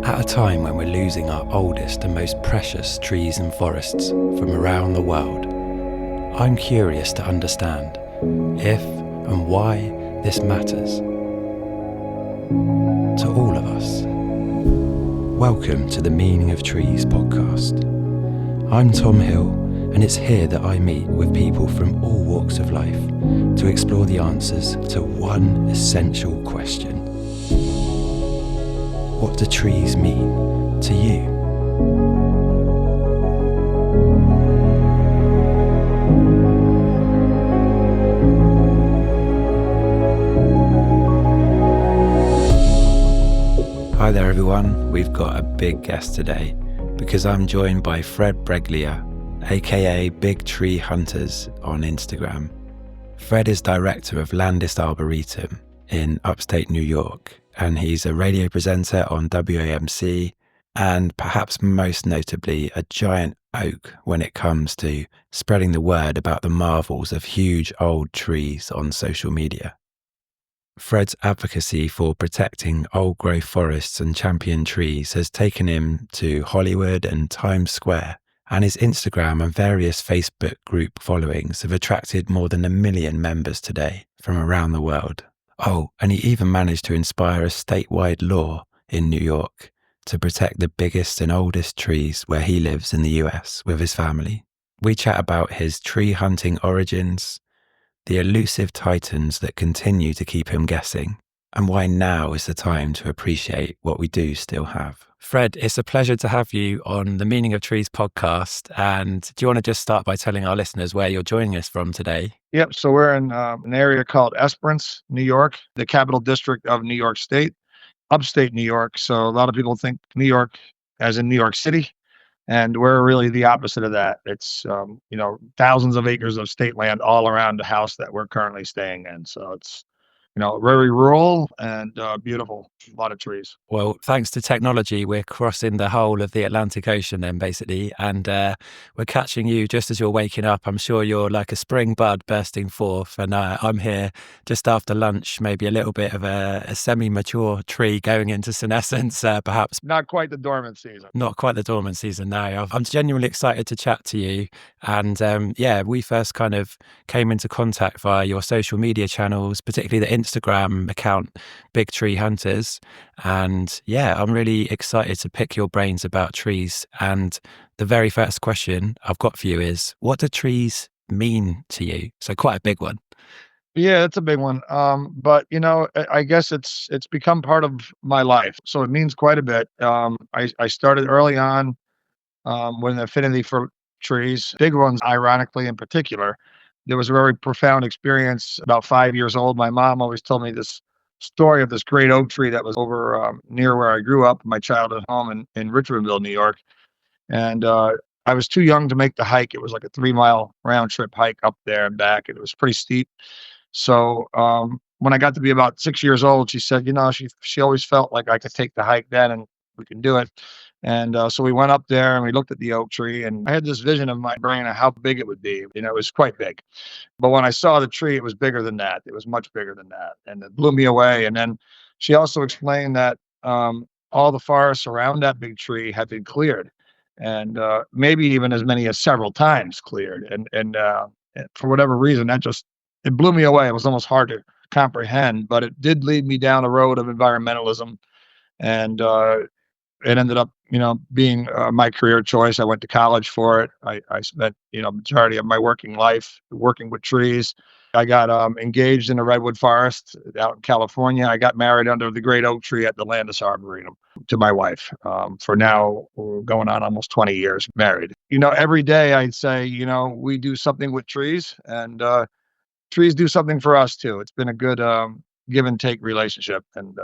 At a time when we're losing our oldest and most precious trees and forests from around the world, I'm curious to understand if and why this matters to all of us. Welcome to the Meaning of Trees podcast. I'm Tom Hill, and it's here that I meet with people from all walks of life to explore the answers to one essential question. What do trees mean to you? Hi there everyone, we've got a big guest today because I'm joined by Fred Breglia, aka Big Tree Hunters on Instagram. Fred is director of Landis Arboretum in upstate New York, and he's a radio presenter on WAMC and perhaps most notably a giant oak when it comes to spreading the word about the marvels of huge old trees on social media. Fred's advocacy for protecting old growth forests and champion trees has taken him to Hollywood and Times Square, and his Instagram and various Facebook group followings have attracted more than 1 million members today from around the world. Oh, and he even managed to inspire a statewide law in New York to protect the biggest and oldest trees where he lives in the US with his family. We chat about his tree hunting origins, the elusive titans that continue to keep him guessing, and why now is the time to appreciate what we do still have. Fred, it's a pleasure to have you on the Meaning of Trees podcast. And do you want to just start by telling our listeners where you're joining us from today? Yep. So we're in an area called Esperance, New York, the capital district of New York State, upstate New York. So a lot of people think New York as in New York City, and we're really the opposite of that. It's, thousands of acres of state land all around the house that we're currently staying in. So it's, very rural and beautiful, a lot of trees. Well, thanks to technology, we're crossing the whole of the Atlantic Ocean then, basically, and we're catching you just as you're waking up. I'm sure you're like a spring bud bursting forth, and I'm here just after lunch, maybe a little bit of a semi-mature tree going into senescence, perhaps. Not quite the dormant season. Not quite the dormant season, no. I'm genuinely excited to chat to you, and we first kind of came into contact via your social media channels, particularly the Instagram account, Big Tree Hunters. And I'm really excited to pick your brains about trees. And the very first question I've got for you is, what do trees mean to you? So quite a big one. Yeah, it's a big one. But I guess it's become part of my life. So it means quite a bit. I started early on with an affinity for trees, big ones, ironically, in particular. There was a very profound experience about 5 years old. My mom always told me this story of this great oak tree that was over near where I grew up, my childhood home in Richmondville, New York. And I was too young to make the hike. It was like a 3-mile round trip hike up there and back. And it was pretty steep. So when I got to be about 6 years old, she said, she always felt like I could take the hike then and we can do it. And so we went up there and we looked at the oak tree, and I had this vision in my brain of how big it would be. It was quite big. But when I saw the tree, it was bigger than that. It was much bigger than that. And it blew me away. And then she also explained that all the forests around that big tree had been cleared, and maybe even as many as several times cleared. And for whatever reason, it blew me away. It was almost hard to comprehend, but it did lead me down a road of environmentalism. And it ended up, being my career choice. I went to college for it. I spent, majority of my working life working with trees. I got engaged in a redwood forest out in California. I got married under the great oak tree at the Landis Arboretum to my wife. For now, we're going on almost 20 years married. Every day I'd say, we do something with trees, and trees do something for us too. It's been a good give and take relationship. And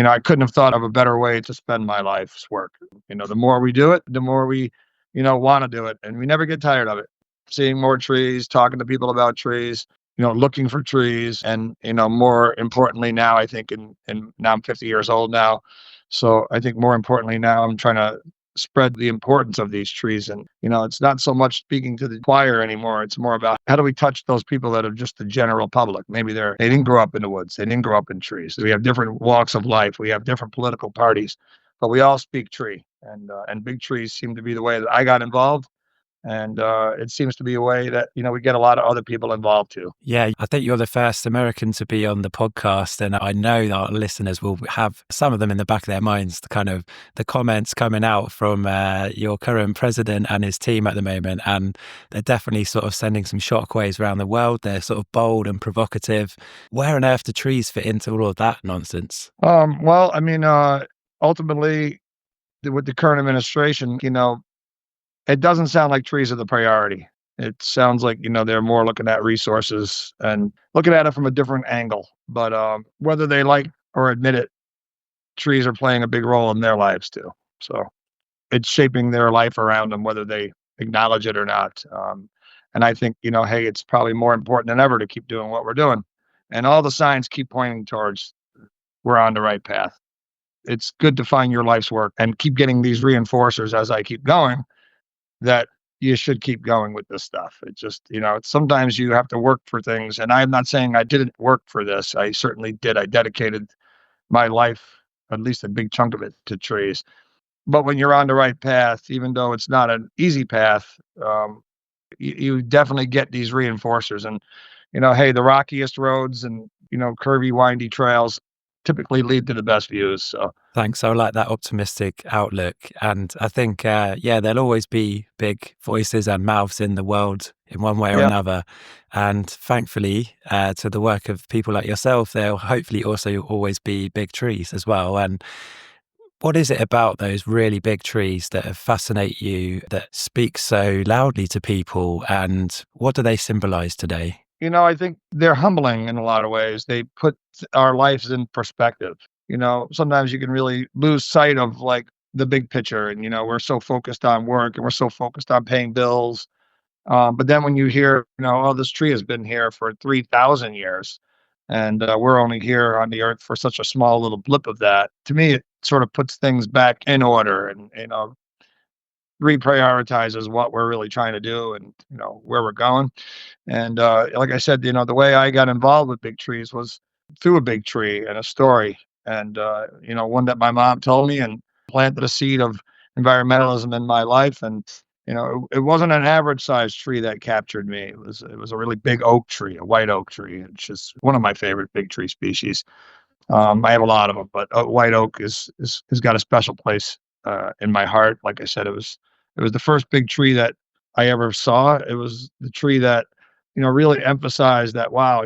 I couldn't have thought of a better way to spend my life's work. The more we do it, the more we, want to do it. And we never get tired of it. Seeing more trees, talking to people about trees, looking for trees. And, more importantly now, I think, and now I'm 50 years old now. So I think more importantly now, I'm trying to spread the importance of these trees. And, it's not so much speaking to the choir anymore. It's more about how do we touch those people that are just the general public? Maybe they didn't grow up in the woods. They didn't grow up in trees. We have different walks of life. We have different political parties. but we all speak tree, and big trees seem to be the way that I got involved, and it seems to be a way that we get a lot of other people involved too. Yeah, I think you're the first American to be on the podcast, and I know that our listeners will have some of them in the back of their minds, the kind of the comments coming out from your current president and his team at the moment, and they're definitely sort of sending some shockwaves around the world. They're sort of bold and provocative. Where on earth do trees fit into all of that nonsense? Well, I mean, ultimately, with the current administration, it doesn't sound like trees are the priority. It sounds like, they're more looking at resources and looking at it from a different angle. But whether they like or admit it, trees are playing a big role in their lives too. So it's shaping their life around them, whether they acknowledge it or not. And I think, hey, it's probably more important than ever to keep doing what we're doing. And all the signs keep pointing towards we're on the right path. It's good to find your life's work and keep getting these reinforcers as I keep going that you should keep going with this stuff. It just, sometimes you have to work for things. And I'm not saying I didn't work for this. I certainly did. I dedicated my life, at least a big chunk of it, to trees. But when you're on the right path, even though it's not an easy path, you definitely get these reinforcers. And, hey, the rockiest roads and, curvy, windy trails typically lead to the best views. So Thanks. I like that optimistic outlook. And I think, yeah, there'll always be big voices and mouths in the world in one way or yeah. another. And thankfully, to the work of people like yourself, there'll hopefully also always be big trees as well. And what is it about those really big trees that fascinate you, that speak so loudly to people? And what do they symbolize today? I think they're humbling in a lot of ways. They put our lives in perspective. Sometimes you can really lose sight of like the big picture, and we're so focused on work and we're so focused on paying bills. But then when you hear, oh, this tree has been here for 3,000 years, and we're only here on the earth for such a small little blip of that. To me, it sort of puts things back in order, and reprioritizes what we're really trying to do, and where we're going. And like I said, the way I got involved with big trees was through a big tree and a story, and one that my mom told me and planted a seed of environmentalism in my life. And it wasn't an average sized tree that captured me. It was a really big oak tree, a white oak tree. It's just one of my favorite big tree species. I have a lot of them, but white oak is has got a special place in my heart. Like I said, it was the first big tree that I ever saw. It was the tree that really emphasized that. Wow,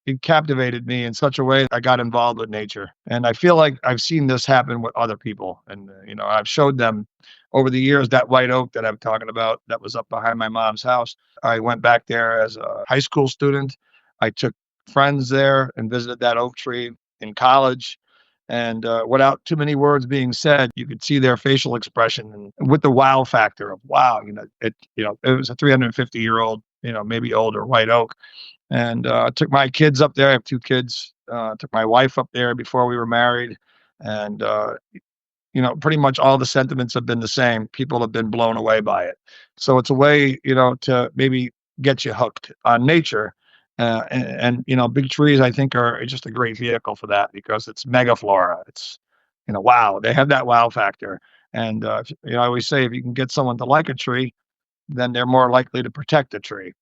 it captivated me in such a way that I got involved with nature. And I feel like I've seen this happen with other people, and I've showed them over the years that white oak that I'm talking about that was up behind my mom's house. I went back there as a high school student. I took friends there and visited that oak tree in college. And without too many words being said, you could see their facial expression, and with the wow factor of wow, it was a 350-year-old, maybe older white oak. And I took my kids up there. I have two kids. Took my wife up there before we were married, and pretty much all the sentiments have been the same. People have been blown away by it. So it's a way, to maybe get you hooked on nature. And big trees, I think, are just a great vehicle for that because it's megaflora. It's, wow, they have that wow factor. And, I always say if you can get someone to like a tree, then they're more likely to protect the tree.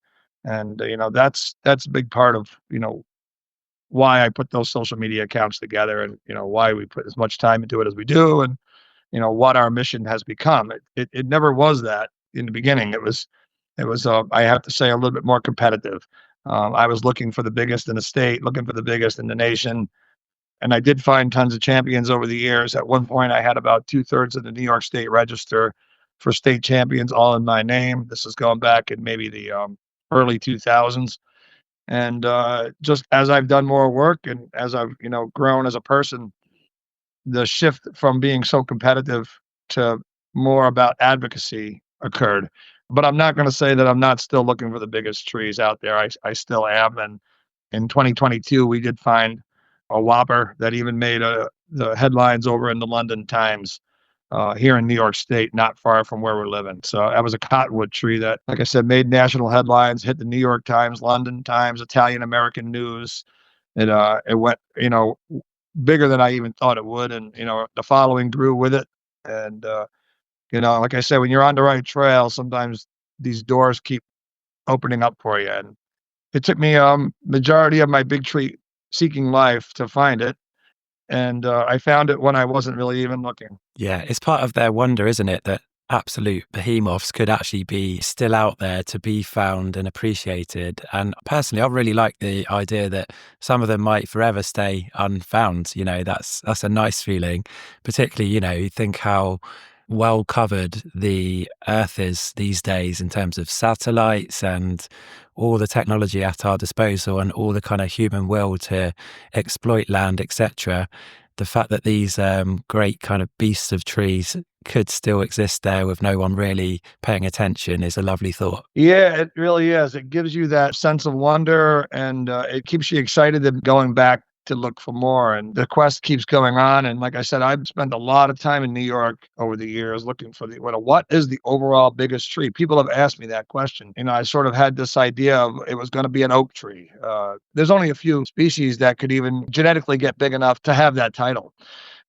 And, that's a big part of, why I put those social media accounts together, and, why we put as much time into it as we do, and, what our mission has become. It never was that in the beginning. It was I have to say, a little bit more competitive. I was looking for the biggest in the state, looking for the biggest in the nation, and I did find tons of champions over the years. At one point, I had about 2/3 of the New York State Register for state champions all in my name. This is going back in maybe the early 2000s. And just as I've done more work and as I've grown as a person, the shift from being so competitive to more about advocacy occurred. But I'm not going to say that I'm not still looking for the biggest trees out there. I still am. And in 2022, we did find a whopper that even made the headlines over in the London Times here in New York State, not far from where we're living. So that was a cottonwood tree that, like I said, made national headlines, hit the New York Times, London Times, Italian American news. It went, bigger than I even thought it would, and, the following grew with it, and, like I said, when you're on the right trail, sometimes these doors keep opening up for you, and it took me, majority of my big tree seeking life to find it, and, I found it when I wasn't really even looking. Yeah, it's part of their wonder, isn't it, that absolute behemoths could actually be still out there to be found and appreciated. And personally, I really like the idea that some of them might forever stay unfound. That's a nice feeling. Particularly, you think how well covered the earth is these days in terms of satellites and all the technology at our disposal and all the kind of human will to exploit land, etc. The fact that these great kind of beasts of trees could still exist there with no one really paying attention is a lovely thought. Yeah, it really is. It gives you that sense of wonder, and, it keeps you excited and going back to look for more, and the quest keeps going on, and like I said, I've spent a lot of time in New York over the years looking for what is the overall biggest tree? People have asked me that question. I sort of had this idea of it was gonna be an oak tree. There's only a few species that could even genetically get big enough to have that title,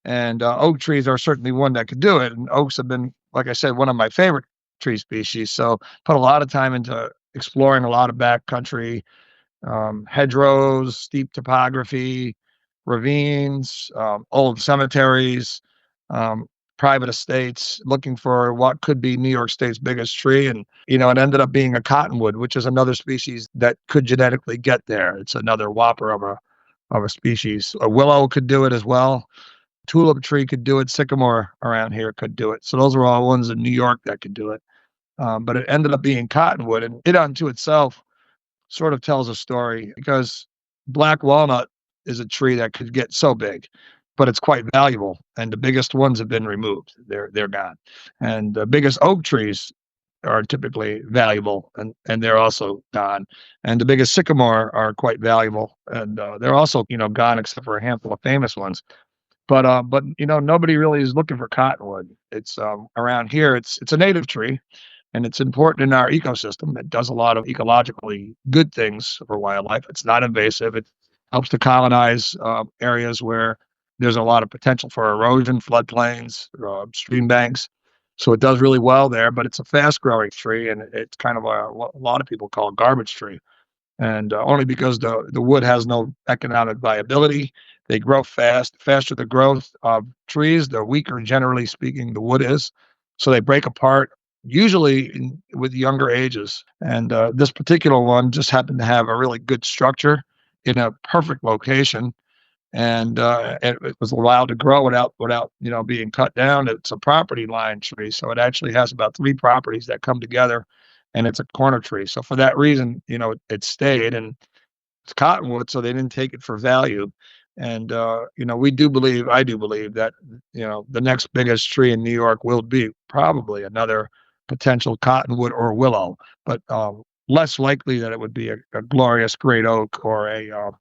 and, oak trees are certainly one that could do it, and oaks have been, like I said, one of my favorite tree species, so put a lot of time into exploring a lot of backcountry, hedgerows, steep topography, ravines, old cemeteries, um, private estates, looking for what could be New York State's biggest tree. And, it ended up being a cottonwood, which is another species that could genetically get there. It's another whopper of a species. A willow could do it as well. Tulip tree could do it. Sycamore around here could do it. So those are all ones in New York that could do it. But it ended up being cottonwood, and it unto itself sort of tells a story because black walnut is a tree that could get so big, but it's quite valuable, and the biggest ones have been removed. They're gone. And the biggest oak trees are typically valuable, and they're also gone. And the biggest sycamore are quite valuable, and they're also, gone except for a handful of famous ones. But nobody really is looking for cottonwood. It's around here. It's a native tree, and it's important in our ecosystem. It does a lot of ecologically good things for wildlife. It's not invasive. It helps to colonize areas where there's a lot of potential for erosion, floodplains, stream banks. So it does really well there. But it's a fast-growing tree, and it's kind of what a lot of people call a garbage tree, and only because the wood has no economic viability. They grow fast. Faster the growth of trees, the weaker, generally speaking, the wood is. So they break apart, usually with younger ages. And this particular one just happened to have a really good structure in a perfect location, and it was allowed to grow without being cut down. It's a property line tree, so it actually has about three properties that come together, and it's a corner tree. So for that reason, it stayed, and it's cottonwood, so they didn't take it for value. And I do believe that the next biggest tree in New York will be probably another potential cottonwood or willow, but less likely that it would be a glorious great oak or a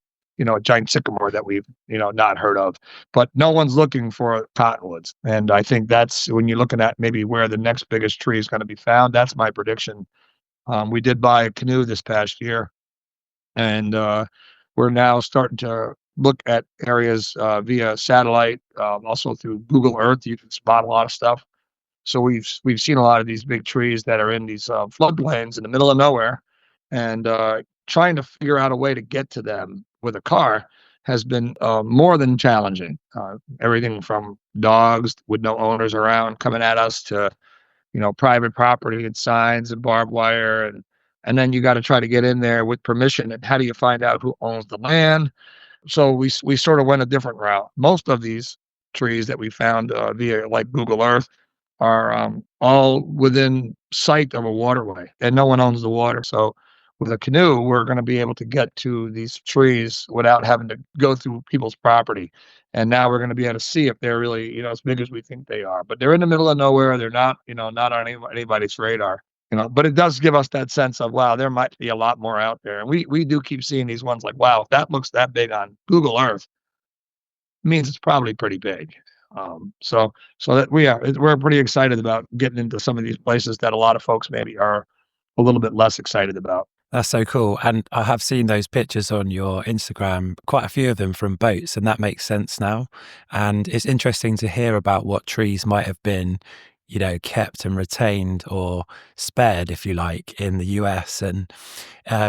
giant sycamore that we've not heard of. But no one's looking for cottonwoods, and I think that's when you're looking at maybe where the next biggest tree is going to be found. That's my prediction. We did buy a canoe this past year, and we're now starting to look at areas via satellite, also through Google Earth. You can spot a lot of stuff. So we've seen a lot of these big trees that are in these floodplains in the middle of nowhere, and trying to figure out a way to get to them with a car has been more than challenging. Everything from dogs with no owners around coming at us to private property and signs and barbed wire, and then you got to try to get in there with permission. And how do you find out who owns the land? So we sort of went a different route. Most of these trees that we found via like Google Earth are all within sight of a waterway, and no one owns the water. So with a canoe, we're going to be able to get to these trees without having to go through people's property. And now we're going to be able to see if they're really, as big as we think they are. But they're in the middle of nowhere. They're not, not on anybody's radar. But it does give us that sense of, wow, there might be a lot more out there. And we do keep seeing these ones like, wow, if that looks that big on Google Earth, means it's probably pretty big. So that we're pretty excited about getting into some of these places that a lot of folks maybe are a little bit less excited about. That's so cool. And I have seen those pictures on your Instagram, quite a few of them from boats, and that makes sense now. And it's interesting to hear about what trees might have been, kept and retained or spared, if you like, in the US. And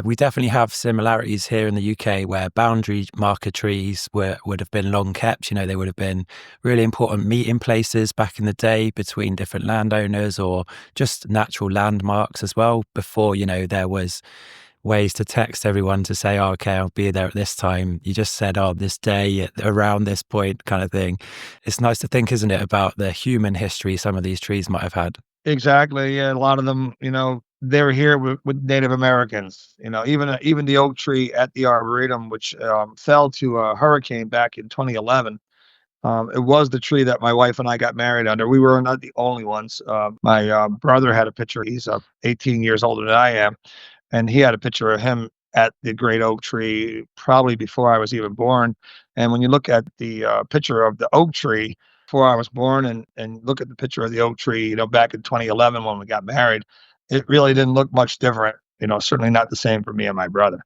we definitely have similarities here in the UK where boundary marker trees would have been long kept. They would have been really important meeting places back in the day between different landowners or just natural landmarks as well before, there was ways to text everyone to say, oh, okay, I'll be there at this time. You just said, oh, this day around this point kind of thing. It's nice to think, isn't it, about the human history some of these trees might have had. Exactly. Yeah, a lot of them, they were here with Native Americans. Even the oak tree at the Arboretum, which fell to a hurricane back in 2011. It was the tree that my wife and I got married under. We were not the only ones. My brother had a picture. He's 18 years older than I am, and he had a picture of him at the great oak tree probably before I was even born. And when you look at the picture of the oak tree before I was born, and look at the picture of the oak tree, back in 2011 when we got married, it really didn't look much different. Certainly not the same for me and my brother.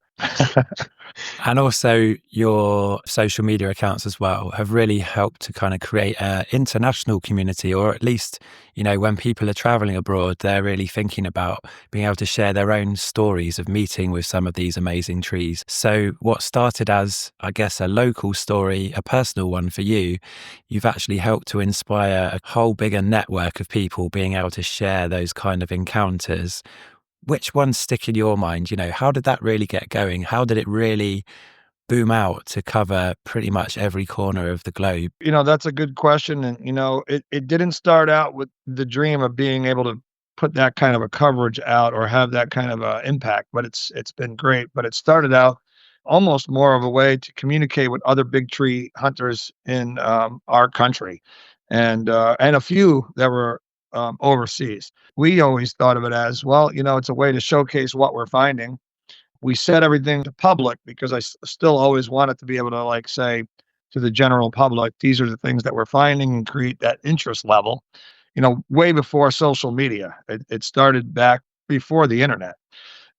And also your social media accounts as well have really helped to kind of create an international community, or at least, when people are traveling abroad, they're really thinking about being able to share their own stories of meeting with some of these amazing trees. So what started as, I guess, a local story, a personal one for you, you've actually helped to inspire a whole bigger network of people being able to share those kind of encounters. Which ones stick in your mind? How did that really get going? How did it really boom out to cover pretty much every corner of the globe? That's a good question. And, it didn't start out with the dream of being able to put that kind of a coverage out or have that kind of a impact, but it's been great. But it started out almost more of a way to communicate with other big tree hunters in our country, and a few that were overseas. We always thought of it as, well, it's a way to showcase what we're finding. We said everything to public because still always wanted to be able to, like, say to the general public, these are the things that we're finding, and create that interest level, way before social media. It started back before the internet.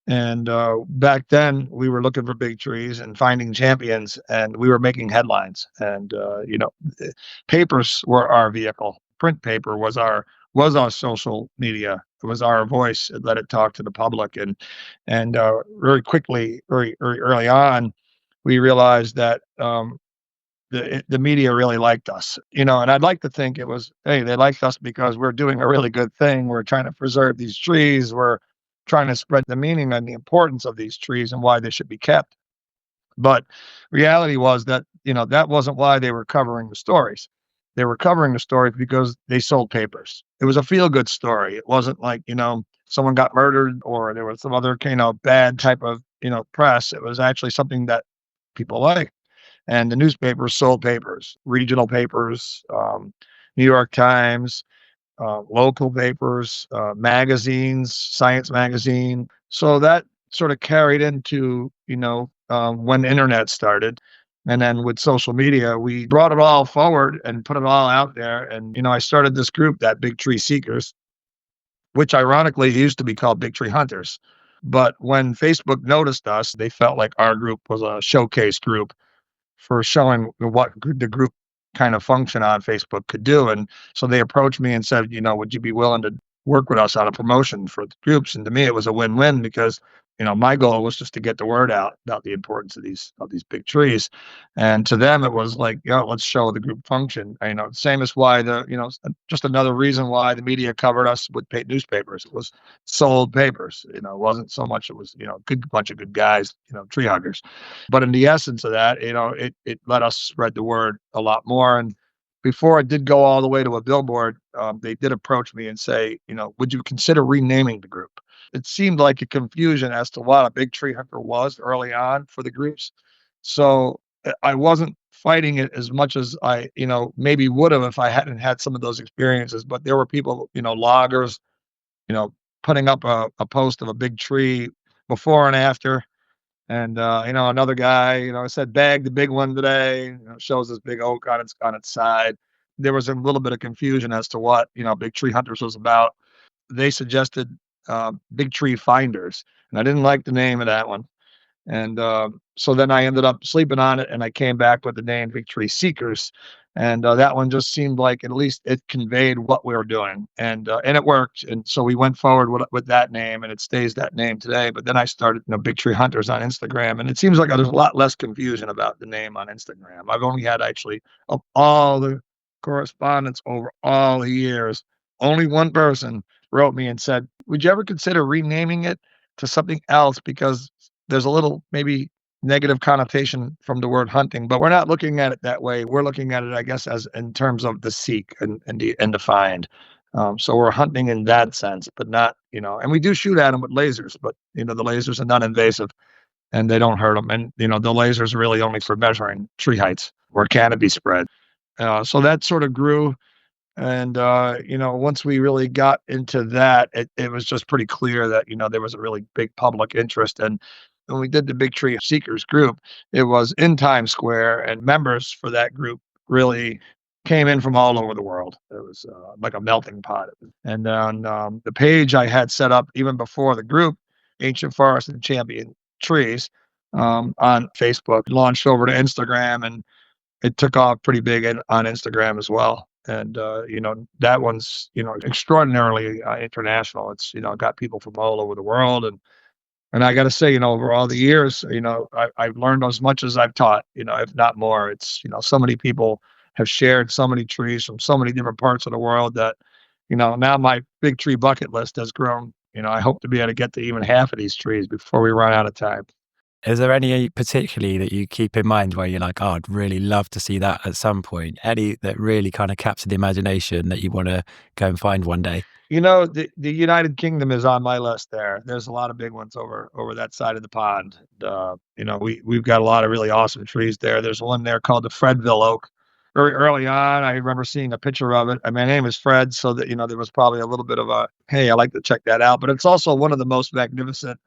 And back then, we were looking for big trees and finding champions, and we were making headlines. And eh, papers were our vehicle. Print paper was our social media. It was our voice. It let it talk to the public, and very quickly, very early on, we realized that the media really liked us, and I'd like to think it was, hey, they liked us because we're doing a really good thing. We're trying to preserve these trees. We're trying to spread the meaning and the importance of these trees and why they should be kept. But reality was that, that wasn't why they were covering the stories. They were covering the stories because they sold papers. It was a feel good story. It wasn't like, someone got murdered or there was some other, bad type of, press. It was actually something that people liked. And the newspapers sold papers, regional papers, New York Times, local papers, magazines, Science Magazine. So that sort of carried into, when the internet started. And then with social media, we brought it all forward and put it all out there. And, I started this group, that Big Tree Seekers, which ironically used to be called Big Tree Hunters. But when Facebook noticed us, they felt like our group was a showcase group for showing what the group kind of function on Facebook could do. And so they approached me and said, would you be willing to work with us on a promotion for the groups? And to me, it was a win-win because, my goal was just to get the word out about the importance of these big trees. And to them, it was like, let's show the group function. Same as why just another reason why the media covered us with paid newspapers. It was sold papers. It wasn't so much. It was, good bunch of good guys, tree huggers. But in the essence of that, it let us spread the word a lot more. And before it did go all the way to a billboard, they did approach me and say, would you consider renaming the group? It seemed like a confusion as to what a big tree hunter was early on for the groups. So I wasn't fighting it as much as I, maybe would have if I hadn't had some of those experiences. But there were people, loggers, you know, putting up a post of a big tree before and after. And another guy, said, "Bag the big one today." Shows this big oak on its side. There was a little bit of confusion as to what Big Tree Hunters was about. They suggested Big Tree Finders, and I didn't like the name of that one. And so then I ended up sleeping on it, and I came back with the name Victory Seekers. And that one just seemed like at least it conveyed what we were doing, and it worked. And so we went forward with that name, and it stays that name today. But then I started, Big Tree Hunters on Instagram, and it seems like there's a lot less confusion about the name on Instagram. I've only had actually, of all the correspondence over all the years, only one person wrote me and said, "Would you ever consider renaming it to something else? Because there's a little maybe negative connotation from the word hunting, but we're not looking at it that way. We're looking at it, I guess, as in terms of the seek and the find. So we're hunting in that sense, but not, and we do shoot at them with lasers, but the lasers are non-invasive and they don't hurt them. And the lasers are really only for measuring tree heights or canopy spread. So that sort of grew. And, once we really got into that, it was just pretty clear that, there was a really big public interest. And when we did the Big Tree Seekers group, it was in Times Square, and members for that group really came in from all over the world. It was like a melting pot. And on the page I had set up even before the group, Ancient Forest and Champion Trees, on Facebook, launched over to Instagram, and it took off pretty big on Instagram as well. And, that one's, extraordinarily international. It's, got people from all over the world. And I got to say, over all the years, I've learned as much as I've taught, if not more. It's, so many people have shared so many trees from so many different parts of the world that, now my big tree bucket list has grown. I hope to be able to get to even half of these trees before we run out of time. Is there any particularly that you keep in mind where you're like, oh, I'd really love to see that at some point? Any that really kind of capture the imagination that you want to go and find one day? The United Kingdom is on my list there. There's a lot of big ones over that side of the pond. We've got a lot of really awesome trees there. There's one there called the Fredville oak. Very early on, I remember seeing a picture of it. My name is Fred, so that, there was probably a little bit of a, hey, I like to check that out. But it's also one of the most magnificent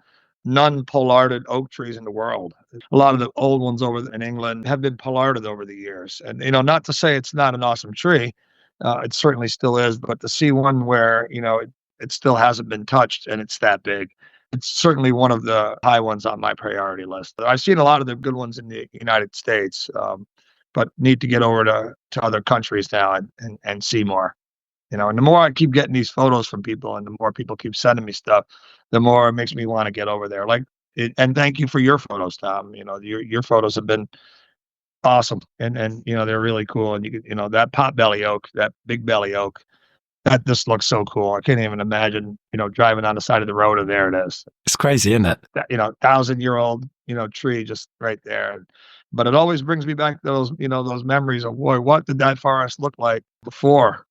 non-pollarded oak trees in the world. A lot of the old ones over in England have been pollarded over the years. And, not to say it's not an awesome tree. It certainly still is, but to see one where, it still hasn't been touched and it's that big, it's certainly one of the high ones on my priority list. I've seen a lot of the good ones in the United States, but need to get over to other countries now and see more. And the more I keep getting these photos from people and the more people keep sending me stuff, the more it makes me want to get over there. And thank you for your photos, Tom. Your photos have been awesome, and they're really cool. And that pot belly oak, that big belly oak, that just looks so cool. I can't even imagine driving on the side of the road, and there it is. It's crazy, isn't it? That 1,000-year-old tree just right there. But it always brings me back to those memories of, boy, what did that forest look like before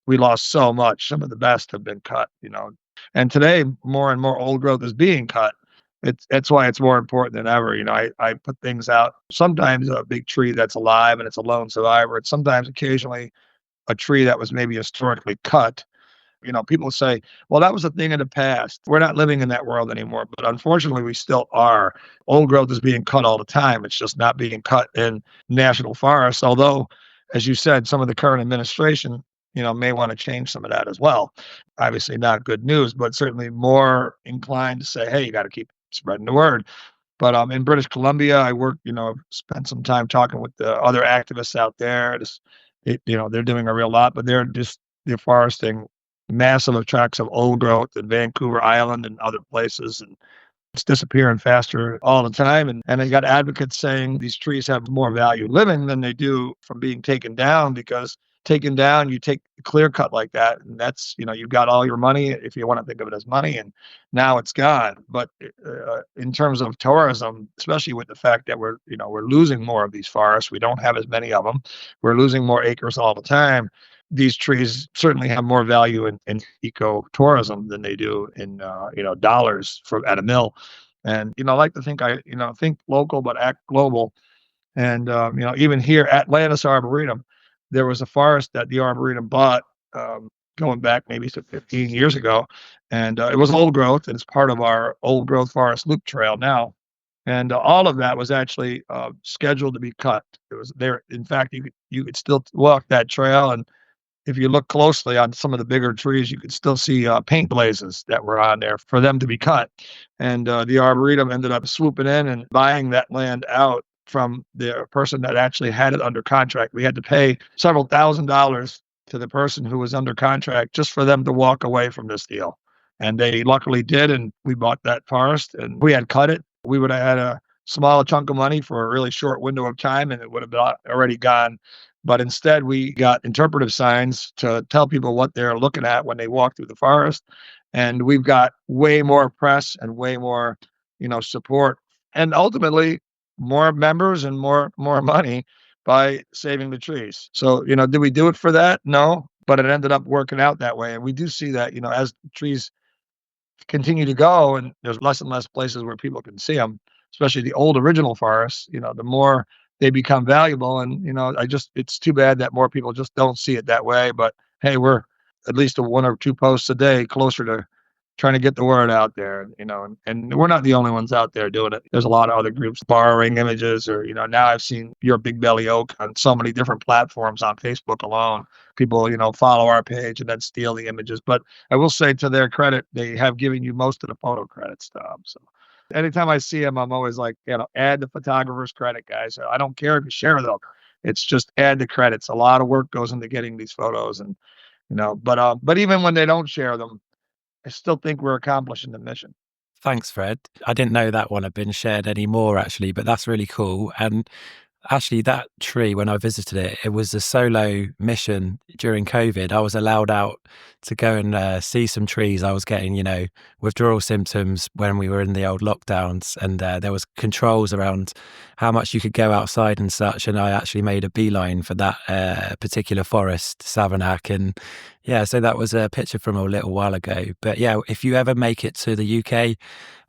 we lost so much? Some of the best have been cut. And today more and more old growth is being cut. That's why it's more important than ever. I put things out, sometimes a big tree that's alive and it's a lone survivor. It's sometimes occasionally a tree that was maybe historically cut. People say, well, that was a thing in the past. We're not living in that world anymore, but unfortunately we still are. Old growth is being cut all the time. It's just not being cut in national forests. Although, as you said, some of the current administration, may want to change some of that as well. Obviously not good news, but certainly more inclined to say, hey, you got to keep spreading the word. But in British Columbia, I worked, spent some time talking with the other activists out there. They're doing a real lot, but they're foresting massive tracts of old growth in Vancouver Island and other places. And it's disappearing faster all the time. And they got advocates saying these trees have more value living than they do from being taken down, because taken down, you take a clear cut like that, and that's, you've got all your money, if you want to think of it as money, and now it's gone. But in terms of tourism, especially with the fact that we're losing more of these forests, we don't have as many of them, we're losing more acres all the time. These trees certainly have more value in eco-tourism than they do in dollars at a mill. And I like to think think local but act global. And even here at Atlantis Arboretum, there was a forest that the Arboretum bought going back maybe 15 years ago. And it was old growth, and it's part of our old growth forest loop trail now. And all of that was actually scheduled to be cut. It was there. In fact, you could still walk that trail, and if you look closely on some of the bigger trees, you could still see paint blazes that were on there for them to be cut. And the Arboretum ended up swooping in and buying that land out from the person that actually had it under contract. We had to pay several $1,000s to the person who was under contract just for them to walk away from this deal. And they luckily did. And we bought that forest and we had cut it. We would have had a small chunk of money for a really short window of time and it would have been already gone. But instead, we got interpretive signs to tell people what they're looking at when they walk through the forest. And we've got way more press and way more, support. And ultimately, more members and more money by saving the trees. So, did we do it for that? No, but it ended up working out that way. And we do see that, as trees continue to go and there's less and less places where people can see them, especially the old original forests, the more they become valuable. And, it's too bad that more people just don't see it that way. But hey, we're at least a one or two posts a day closer to trying to get the word out there, and we're not the only ones out there doing it. There's a lot of other groups borrowing images or, now I've seen your big belly oak on so many different platforms on Facebook alone. People, follow our page and then steal the images. But I will say to their credit, they have given you most of the photo credits, Tom. So anytime I see them, I'm always like, add the photographer's credit, guys. I don't care if you share them. It's just add the credits. A lot of work goes into getting these photos and, but even when they don't share them, I still think we're accomplishing the mission. Thanks, Fred. I didn't know that one had been shared anymore, actually, but that's really cool. And actually, that tree, when I visited it, it was a solo mission during COVID. I was allowed out to go and see some trees. I was getting, withdrawal symptoms when we were in the old lockdowns, and there was controls around how much you could go outside and such. And I actually made a beeline for that particular forest, Savernake. And yeah, so that was a picture from a little while ago. But yeah, if you ever make it to the UK,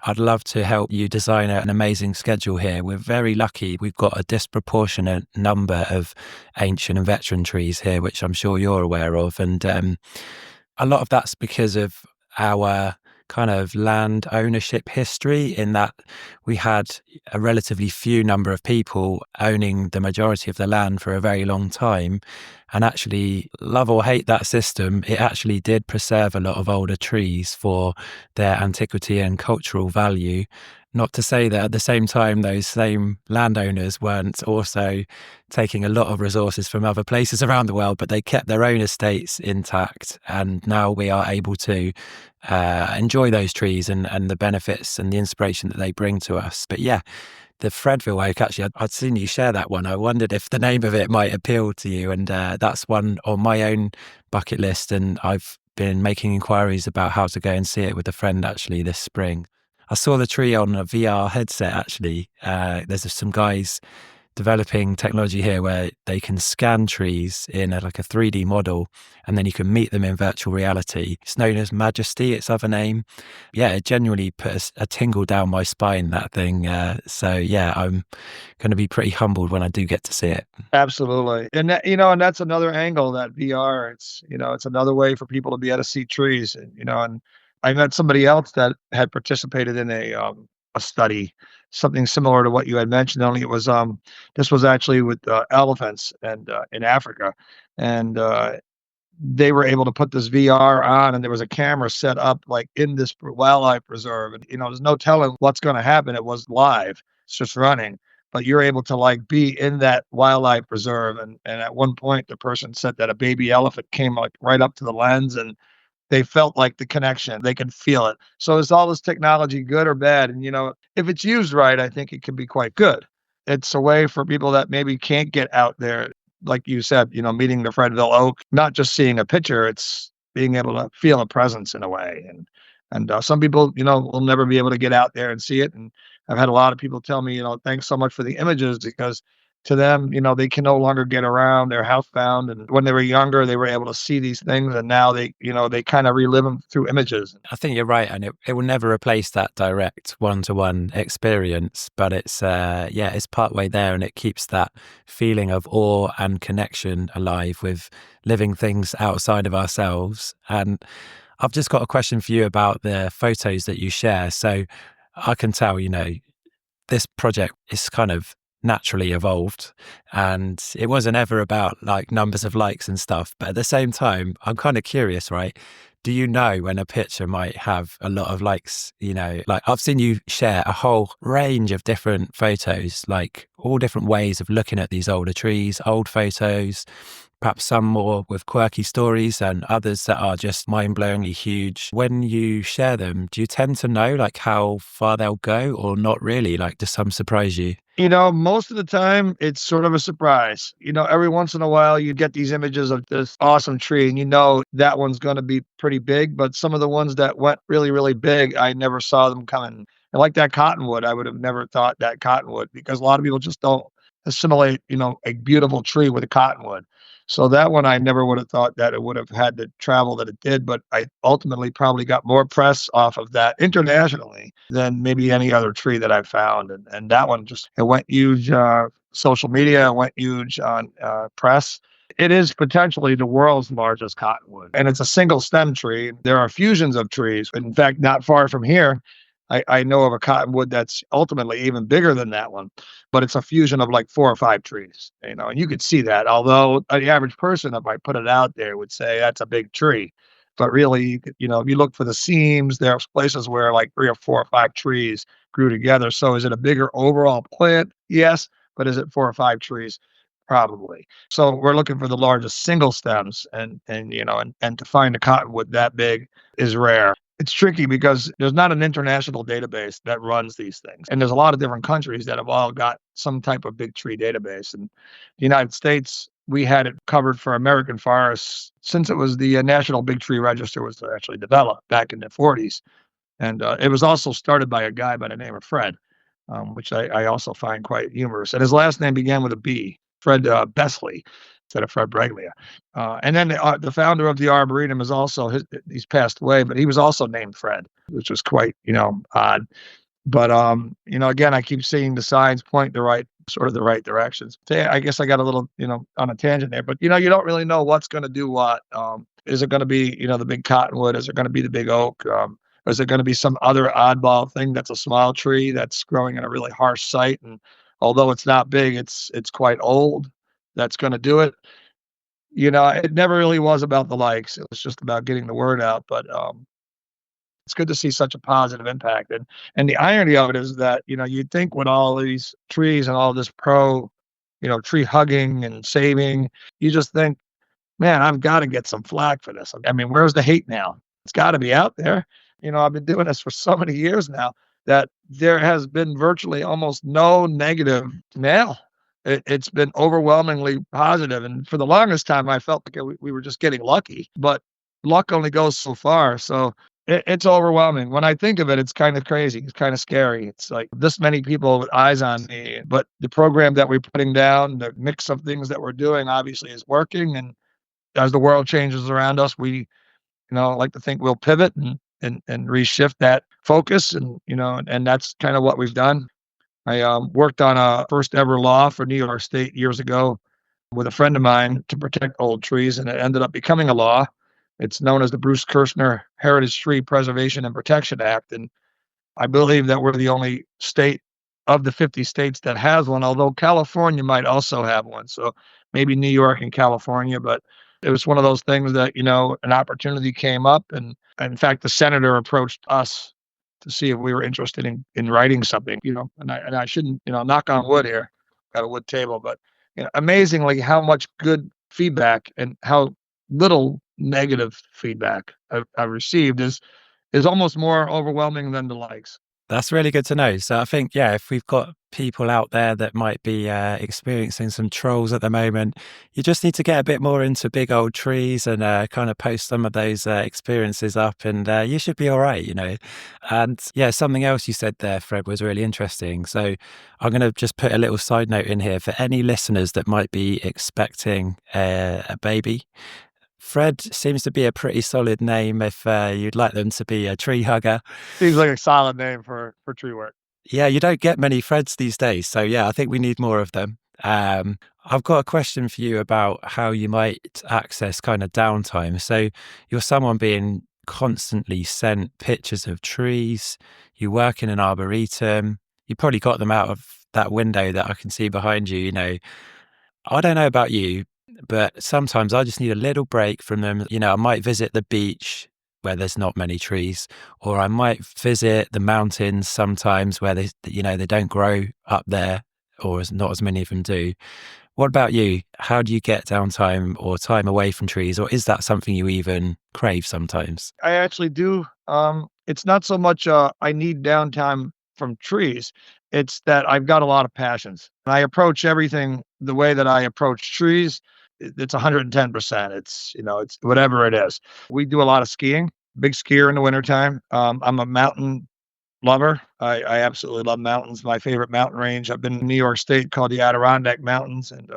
I'd love to help you design an amazing schedule here. We're very lucky. We've got a disproportionate number of ancient and veteran trees here, which I'm sure you're aware of. And a lot of that's because of our kind of land ownership history, in that we had a relatively few number of people owning the majority of the land for a very long time. And actually, love or hate that system, it actually did preserve a lot of older trees for their antiquity and cultural value. Not to say that at the same time, those same landowners weren't also taking a lot of resources from other places around the world, but they kept their own estates intact. And now we are able to enjoy those trees and the benefits and the inspiration that they bring to us. But yeah, the Fredville oak, actually, I'd seen you share that one. I wondered if the name of it might appeal to you. And that's one on my own bucket list. And I've been making inquiries about how to go and see it with a friend actually this spring. I saw the tree on a VR headset, actually. There's some guys developing technology here where they can scan trees in like a 3D model, and then you can meet them in virtual reality. It's known as Majesty, its other name. Yeah, it genuinely put a tingle down my spine, that thing. So yeah, I'm going to be pretty humbled when I do get to see it. Absolutely. And that, and that's another angle, that VR. It's another way for people to be able to see trees. And I met somebody else that had participated in a study, something similar to what you had mentioned, only it was this was actually with elephants and in Africa. And they were able to put this VR on, and there was a camera set up like in this wildlife preserve. And, there's no telling what's going to happen. It was live. It's just running. But you're able to like be in that wildlife preserve. And at one point, the person said that a baby elephant came like right up to the lens and they felt like the connection. They could feel it. So is all this technology good or bad? And, if it's used right, I think it can be quite good. It's a way for people that maybe can't get out there, like you said, meeting the Fredville oak, not just seeing a picture, it's being able to feel a presence in a way. And some people, will never be able to get out there and see it. And I've had a lot of people tell me, thanks so much for the images, because to them, they can no longer get around. They're housebound. And when they were younger, they were able to see these things. And now they kind of relive them through images. I think you're right. And it will never replace that direct one-to-one experience. But it's, it's partway there, and it keeps that feeling of awe and connection alive with living things outside of ourselves. And I've just got a question for you about the photos that you share. So I can tell, this project is kind of naturally evolved, and it wasn't ever about like numbers of likes and stuff. But at the same time, I'm kind of curious, right? Do you know when a picture might have a lot of likes? You know, like I've seen you share a whole range of different photos, like all different ways of looking at these older trees, old photos, perhaps some more with quirky stories and others that are just mind-blowingly huge. When you share them, do you tend to know like how far they'll go or not really? Like, does some surprise you? Most of the time, it's sort of a surprise. Every once in a while, you get these images of this awesome tree, and that one's going to be pretty big. But some of the ones that went really, really big, I never saw them coming. And like that cottonwood, I would have never thought that cottonwood because a lot of people just don't assimilate, a beautiful tree with a cottonwood. So that one, I never would have thought that it would have had the travel that it did. But I ultimately probably got more press off of that internationally than maybe any other tree that I've found. And that one it went huge, social media, it went huge on press. It is potentially the world's largest cottonwood, and it's a single stem tree. There are fusions of trees. In fact, not far from here, I know of a cottonwood that's ultimately even bigger than that one, but it's a fusion of like 4 or 5 trees, and you could see that. Although the average person, if I put it out there, would say that's a big tree. But really, if you look for the seams, there's places where like 3 or 4 or 5 trees grew together. So is it a bigger overall plant? Yes. But is it 4 or 5 trees? Probably. So we're looking for the largest single stems, and to find a cottonwood that big is rare. It's tricky because there's not an international database that runs these things. And there's a lot of different countries that have all got some type of big tree database. And the United States, we had it covered for American forests since it was the National Big Tree Register was actually developed back in the 40s. And it was also started by a guy by the name of Fred, which I also find quite humorous. And his last name began with a B, Fred Besley, instead of Fred Breglia. And then the founder of the Arboretum is also, he's passed away, but he was also named Fred, which was quite, odd. But, again, I keep seeing the signs point the right directions. So, yeah, I guess I got a little, on a tangent there, but, you don't really know what's going to do what. Is it going to be, the big cottonwood? Is it going to be the big oak? Or is it going to be some other oddball thing that's a small tree that's growing in a really harsh site? And although it's not big, it's quite old. That's going to do it. It never really was about the likes. It was just about getting the word out. But it's good to see such a positive impact. And the irony of it is that, you'd think with all these trees and all this tree hugging and saving, you just think, man, I've got to get some flack for this. I mean, where's the hate now? It's got to be out there. I've been doing this for so many years now that there has been virtually almost no negative mail. It's been overwhelmingly positive. And for the longest time, I felt like we were just getting lucky, but luck only goes so far. So it's overwhelming. When I think of it, it's kind of crazy. It's kind of scary. It's like this many people with eyes on me, but the program that we're putting down, the mix of things that we're doing obviously is working. And as the world changes around us, we, like to think we'll pivot and reshift that focus. And that's kind of what we've done. I worked on a first ever law for New York State years ago with a friend of mine to protect old trees, and it ended up becoming a law. It's known as the Bruce Kirshner Heritage Tree Preservation and Protection Act. And I believe that we're the only state of the 50 states that has one, although California might also have one. So maybe New York and California, but it was one of those things that, an opportunity came up. And in fact, the senator approached us to see if we were interested in writing something, and I shouldn't, knock on wood here, got a wood table, but amazingly how much good feedback and how little negative feedback I've received is almost more overwhelming than the likes. That's really good to know. So I think, yeah, if we've got people out there that might be experiencing some trolls at the moment, you just need to get a bit more into big old trees and kind of post some of those experiences up, and you should be all right. And yeah, something else you said there, Fred, was really interesting. So I'm going to just put a little side note in here for any listeners that might be expecting a baby. Fred seems to be a pretty solid name if you'd like them to be a tree hugger. Seems like a solid name for tree work. Yeah, you don't get many Freds these days. So yeah, I think we need more of them. I've got a question for you about how you might access kind of downtime. So you're someone being constantly sent pictures of trees, you work in an arboretum, You probably got them out of that window that I can see behind you. I don't know about you, but sometimes I just need a little break from them. I might visit the beach where there's not many trees, or I might visit the mountains sometimes where they don't grow up there, or not as many of them do. What about you? How do you get downtime or time away from trees, or is that something you even crave sometimes? I actually do. It's not so much I need downtime from trees. It's that I've got a lot of passions. And I approach everything the way that I approach trees. It's 110%. It's whatever it is. We do a lot of skiing, big skier in the wintertime. I'm a mountain lover. I absolutely love mountains. My favorite mountain range. I've been in New York State called the Adirondack Mountains, and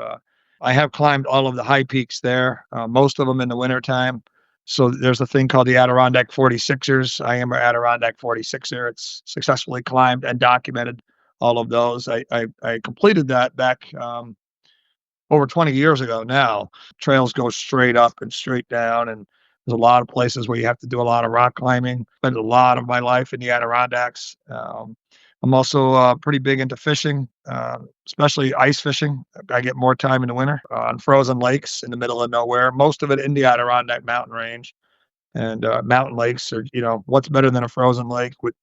I have climbed all of the high peaks there, most of them in the wintertime. So there's a thing called the Adirondack 46ers. I am an Adirondack 46er. It's successfully climbed and documented all of those. I completed that back over 20 years ago now. Trails go straight up and straight down, and there's a lot of places where you have to do a lot of rock climbing. Spent a lot of my life in the Adirondacks. I'm also pretty big into fishing, especially ice fishing. I get more time in the winter on frozen lakes in the middle of nowhere, most of it in the Adirondack mountain range. And mountain lakes are, what's better than a frozen lake with,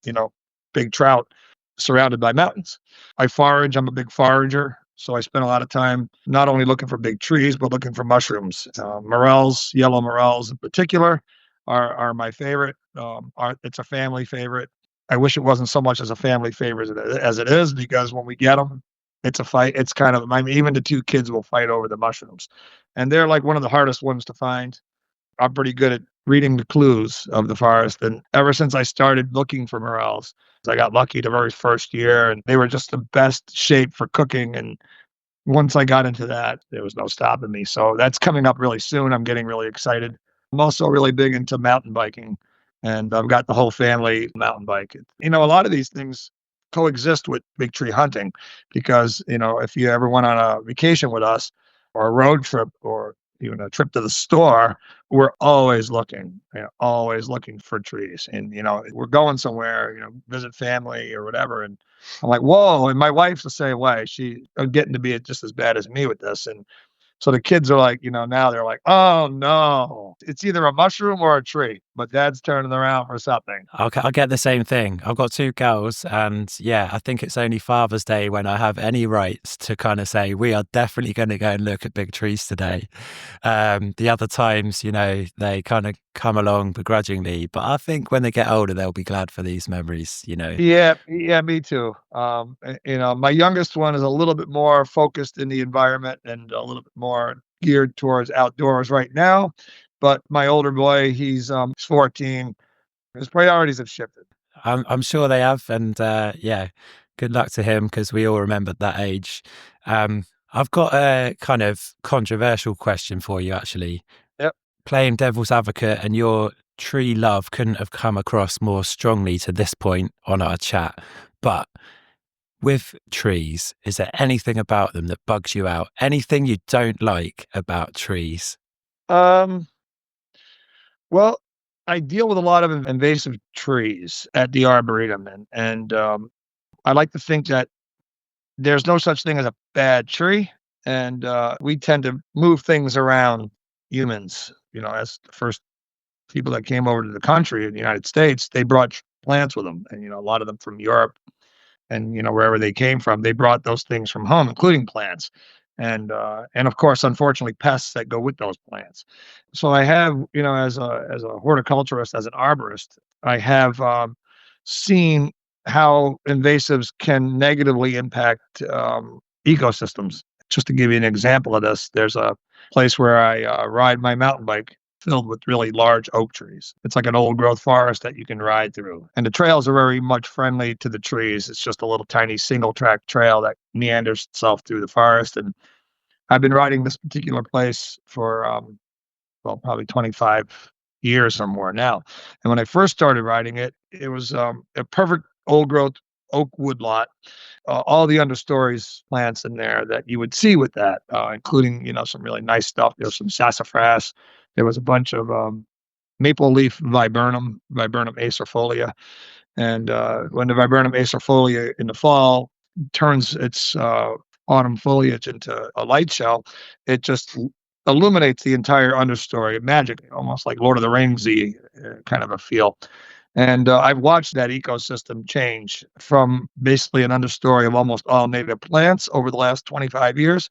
big trout surrounded by mountains. I forage. I'm a big forager. So I spend a lot of time not only looking for big trees, but looking for mushrooms. Morels, yellow morels in particular, are my favorite. It's a family favorite. I wish it wasn't so much as a family favorite as it is, because when we get them, it's a fight. It's kind of, I mean, even the two kids will fight over the mushrooms. And they're like one of the hardest ones to find. I'm pretty good at reading the clues of the forest. And ever since I started looking for morels, I got lucky the very first year, and they were just the best shape for cooking. And once I got into that, there was no stopping me. So that's coming up really soon. I'm getting really excited. I'm also really big into mountain biking, and I've got the whole family mountain bike. A lot of these things coexist with big tree hunting because, if you ever went on a vacation with us or a road trip or even a trip to the store, we're always looking for trees. And, we're going somewhere, visit family or whatever. And I'm like, whoa. And my wife's the same way. She getting to be just as bad as me with this. And so the kids are like, now they're like, oh no, it's either a mushroom or a tree, but dad's turning around for something. I get the same thing. I've got two girls, and yeah, I think it's only Father's Day when I have any rights to kind of say we are definitely going to go and look at big trees today. The other times, they kind of come along begrudgingly, but I think when they get older, they'll be glad for these memories. Yeah, yeah, me too. My youngest one is a little bit more focused in the environment and a little bit more geared towards outdoors right now. But my older boy, he's 14. His priorities have shifted. I'm sure they have, and yeah, good luck to him because we all remembered that age. I've got a kind of controversial question for you, actually. Yep. Playing devil's advocate, and your tree love couldn't have come across more strongly to this point on our chat. But with trees, is there anything about them that bugs you out? Anything you don't like about trees? Um, well, I deal with a lot of invasive trees at the Arboretum, and I like to think that there's no such thing as a bad tree, and we tend to move things around humans. As the first people that came over to the country in the United States, they brought plants with them, and a lot of them from Europe and wherever they came from, they brought those things from home, including plants, and of course, unfortunately, pests that go with those plants. So I have, as a horticulturist, as an arborist, I have seen how invasives can negatively impact ecosystems. Just to give you an example of this, there's a place where I ride my mountain bike filled with really large oak trees. It's like an old growth forest that you can ride through. And the trails are very much friendly to the trees. It's just a little tiny single track trail that meanders itself through the forest. And I've been riding this particular place for, probably 25 years or more now. And when I first started riding it, it was a perfect old growth oak woodlot. All the understories plants in there that you would see with that, including, some really nice stuff. There's some sassafras. There was a bunch of maple leaf viburnum acerfolia. And when the viburnum acerfolia in the fall turns its autumn foliage into a light shell, it just illuminates the entire understory magically, almost like Lord of the Ringsy kind of a feel. And I've watched that ecosystem change from basically an understory of almost all native plants over the last 25 years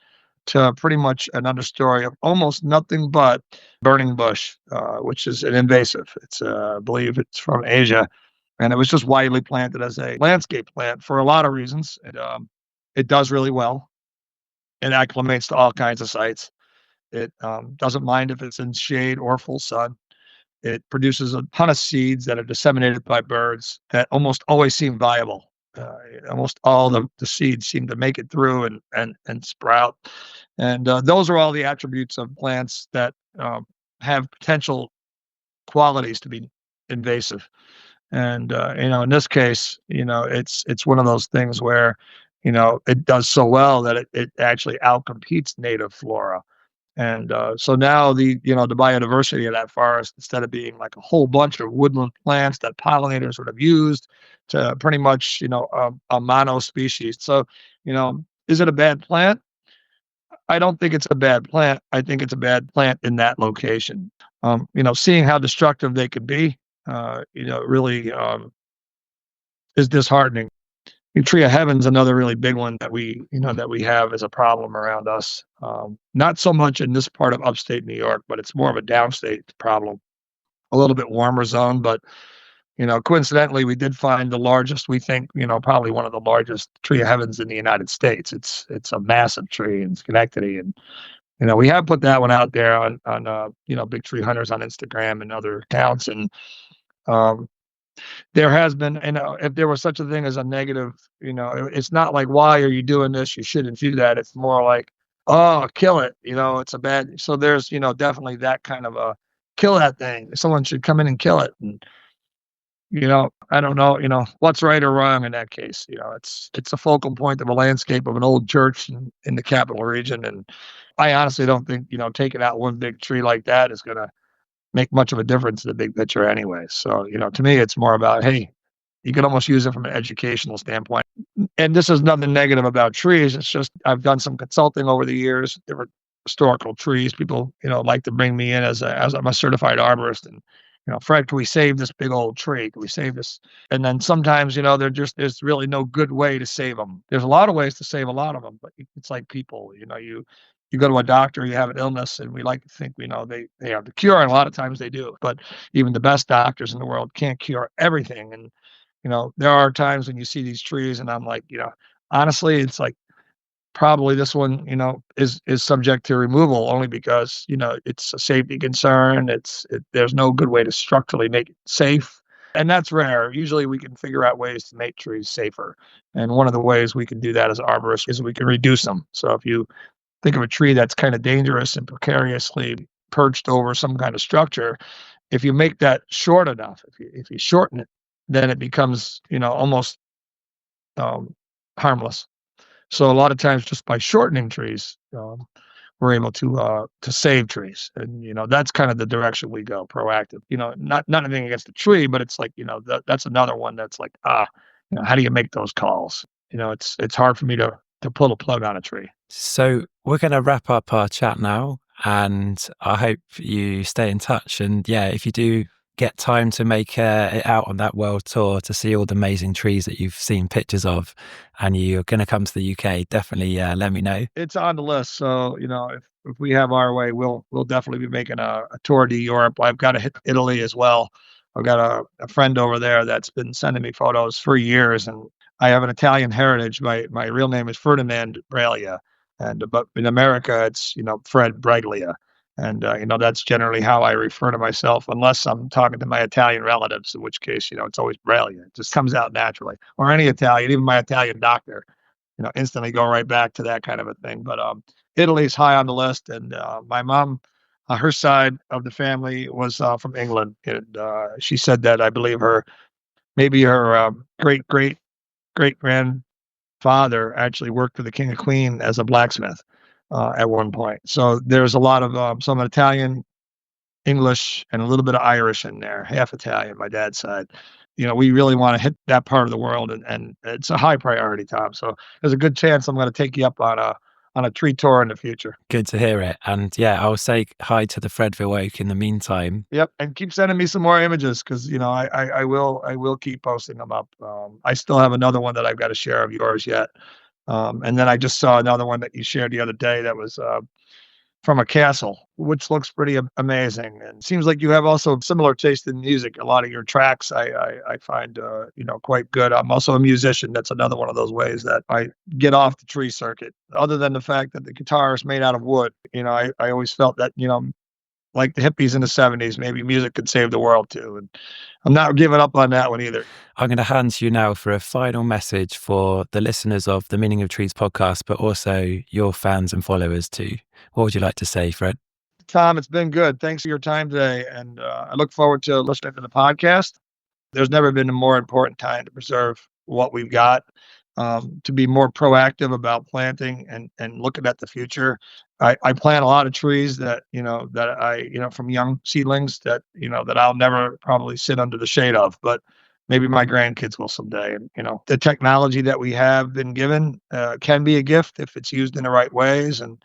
to pretty much an understory of almost nothing but burning bush, which is an invasive. It's, I believe it's from Asia, and it was just widely planted as a landscape plant for a lot of reasons. It does really well. It acclimates to all kinds of sites. It doesn't mind if it's in shade or full sun. It produces a ton of seeds that are disseminated by birds that almost always seem viable. Almost all the seeds seem to make it through and sprout. And those are all the attributes of plants that have potential qualities to be invasive. And in this case, it's one of those things where it does so well that it actually outcompetes native flora. And so now the biodiversity of that forest, instead of being like a whole bunch of woodland plants that pollinators would have used, to pretty much a mono species. So is it a bad plant? I don't think it's a bad plant. I think it's a bad plant in that location. Seeing how destructive they could be, really is disheartening. Tree of Heaven's another really big one that we have as a problem around us. Not so much in this part of upstate New York, but it's more of a downstate problem. A little bit warmer zone, but coincidentally, we did find the largest. We think probably one of the largest Tree of Heavens in the United States. It's a massive tree in Schenectady, and we have put that one out there on Big Tree Hunters on Instagram and other accounts, and um, there has been, if there was such a thing as a negative, it's not like, why are you doing this? You shouldn't do that. It's more like, oh, kill it. It's a bad. So there's, definitely that kind of a kill that thing. Someone should come in and kill it. And, I don't know, what's right or wrong in that case. It's a focal point of a landscape of an old church in the capital region. And I honestly don't think, taking out one big tree like that is going to make much of a difference in the big picture anyway. So, to me, it's more about, hey, you can almost use it from an educational standpoint. And this is nothing negative about trees. It's just I've done some consulting over the years, different historical trees. People, like to bring me in as I'm a certified arborist, and Fred, can we save this big old tree? Can we save this? And then sometimes, there's really no good way to save them. There's a lot of ways to save a lot of them, but it's like people, you go to a doctor, you have an illness, and we like to think they have the cure, and a lot of times they do. But even the best doctors in the world can't cure everything. And there are times when you see these trees, and I'm like, honestly, it's like probably this one, is subject to removal only because it's a safety concern. There's no good way to structurally make it safe. And that's rare. Usually we can figure out ways to make trees safer. And one of the ways we can do that as arborists is we can reduce them. So if you think of a tree that's kind of dangerous and precariously perched over some kind of structure, if you make that short enough, if you shorten it, then it becomes, almost harmless. So a lot of times, just by shortening trees, we're able to save trees, and that's kind of the direction we go, proactive. Not anything against the tree, but it's like that's another one that's like how do you make those calls? It's hard for me to pull a plug on a tree. So we're going to wrap up our chat now, and I hope you stay in touch. And yeah, if you do get time to make it out on that world tour to see all the amazing trees that you've seen pictures of, and you're going to come to the UK, definitely let me know. It's on the list. So, if we have our way, we'll definitely be making a tour to Europe. I've got to hit Italy as well. I've got a friend over there that's been sending me photos for years, and I have an Italian heritage. My real name is Ferdinand Breglia, but in America it's Fred Breglia, and that's generally how I refer to myself, unless I'm talking to my Italian relatives, in which case it's always Breglia. It just comes out naturally. Or any Italian, even my Italian doctor, instantly go right back to that kind of a thing. But Italy's high on the list, and my mom, her side of the family was from England, and she said that I believe maybe her great great great grandfather actually worked for the King of Queen as a blacksmith at one point. So there's a lot of some Italian, English, and a little bit of Irish in there. Half Italian, my dad's side. we really want to hit that part of the world, and it's a high priority, Tom. So there's a good chance I'm going to take you up on a tree tour in the future. Good to hear it. And yeah, I'll say hi to the Fredville Oak in the meantime. Yep, and keep sending me some more images because I will keep posting them up. I still have another one that I've got to share of yours yet, and then I just saw another one that you shared the other day that was from a castle, which looks pretty amazing. And seems like you have also similar taste in music. A lot of your tracks I find quite good. I'm also a musician. That's another one of those ways that I get off the tree circuit. Other than the fact that the guitar is made out of wood, I always felt that like the hippies in the 70s, maybe music could save the world too. And I'm not giving up on that one either. I'm going to hand to you now for a final message for the listeners of the Meaning of Trees podcast, but also your fans and followers too. What would you like to say, Fred? Tom, it's been good. Thanks for your time today. And I look forward to listening to the podcast. There's never been a more important time to preserve what we've got, to be more proactive about planting and looking at the future. I plant a lot of trees that from young seedlings that I'll never probably sit under the shade of, but maybe my grandkids will someday. And the technology that we have been given can be a gift if it's used in the right ways. And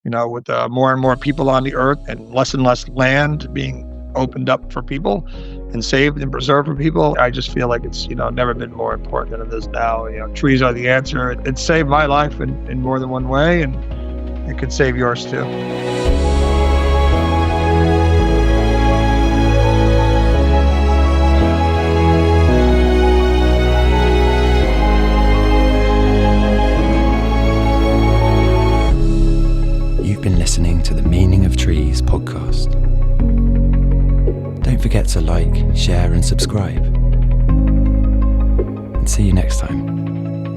with more and more people on the earth and less land being opened up for people and saved and preserved for people, I just feel like it's never been more important than it is now. Trees are the answer. It saved my life in more than one way, and it could save yours too. You've been listening to the Meaning of Trees podcast. Don't forget to like, share and subscribe. And see you next time.